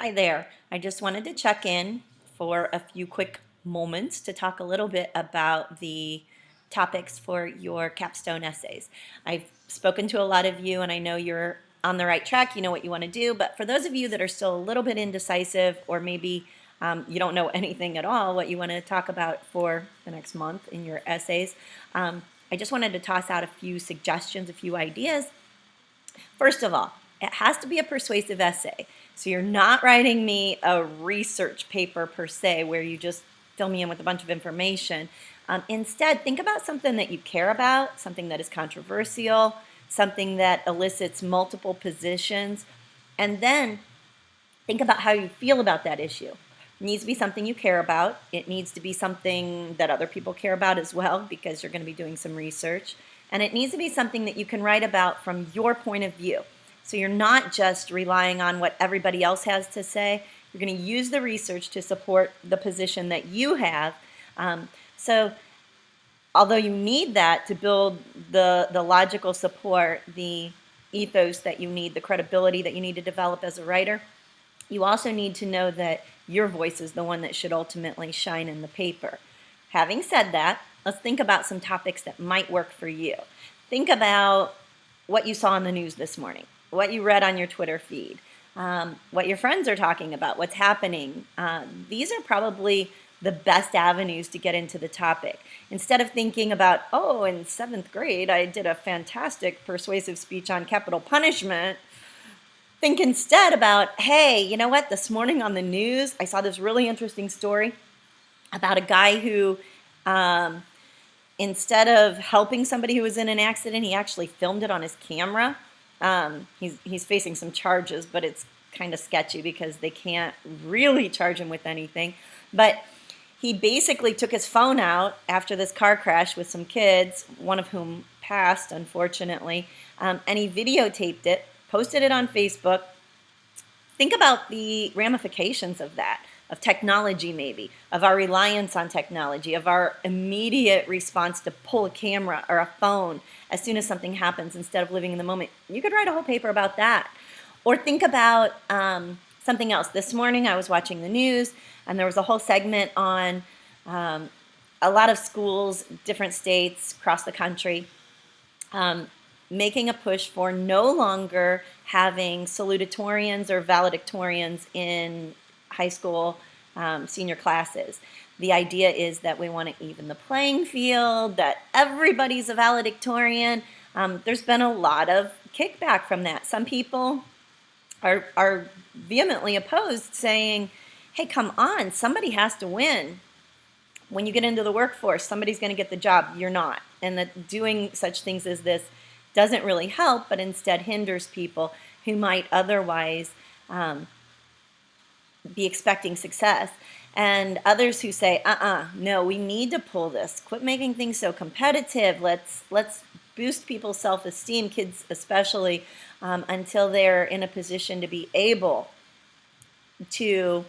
Hi there. I just wanted to check in for a few quick moments to talk a little bit about the topics for your capstone essays. I've spoken to a lot of you and I know you're on the right track, you know what you want to do, but for those of you that are still a little bit indecisive or maybe you don't know anything at all what you want to talk about for the next month in your essays, I just wanted to toss out a few suggestions, a few ideas. First of all, it has to be a persuasive essay. So you're not writing me a research paper per se where you just fill me in with a bunch of information. Instead, think about something that you care about, something that is controversial, something that elicits multiple positions, and then think about how you feel about that issue. It needs to be something you care about. It needs to be something that other people care about as well because you're going to be doing some research. And it needs to be something that you can write about from your point of view. So you're not just relying on what everybody else has to say. You're going to use the research to support the position that you have. So although you need that to build the logical support, the ethos that you need, the credibility that you need to develop as a writer, you also need to know that your voice is the one that should ultimately shine in the paper. Having said that, let's think about some topics that might work for you. Think about what you saw in the news this morning, what you read on your Twitter feed, what your friends are talking about, what's happening. These are probably the best avenues to get into the topic. Instead of thinking about, oh, in 7th grade, I did a fantastic persuasive speech on capital punishment, think instead about, hey, you know what? This morning on the news, I saw this really interesting story about a guy who, instead of helping somebody who was in an accident, he actually filmed it on his camera. He's facing some charges, but it's kind of sketchy because they can't really charge him with anything. But he basically took his phone out after this car crash with some kids, one of whom passed, unfortunately, and he videotaped it, posted it on Facebook. Think about the ramifications of that, of technology maybe, of our reliance on technology, of our immediate response to pull a camera or a phone as soon as something happens instead of living in the moment. You could write a whole paper about that. Or think about something else. This morning I was watching the news and there was a whole segment on a lot of schools, different states across the country, making a push for no longer having salutatorians or valedictorians in high school senior classes. The idea is that we want to even the playing field, that everybody's a valedictorian. There's been a lot of kickback from that. Some people are vehemently opposed, saying, hey, come on, somebody has to win. When you get into the workforce, somebody's going to get the job, you're not. And that doing such things as this doesn't really help, but instead hinders people who might otherwise be expecting success. And others who say, no, we need to pull this. Quit making things so competitive. Let's boost people's self-esteem, kids especially, until they're in a position to be able to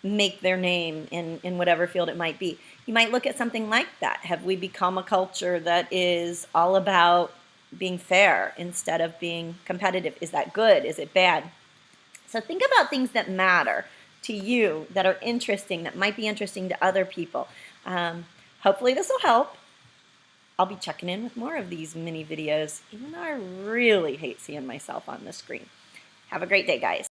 make their name in whatever field it might be. You might look at something like that. Have we become a culture that is all about being fair instead of being competitive? Is that good? Is it bad? So think about things that matter to you, that are interesting, that might be interesting to other people. Hopefully this will help. I'll be checking in with more of these mini videos, even though I really hate seeing myself on the screen. Have a great day, guys.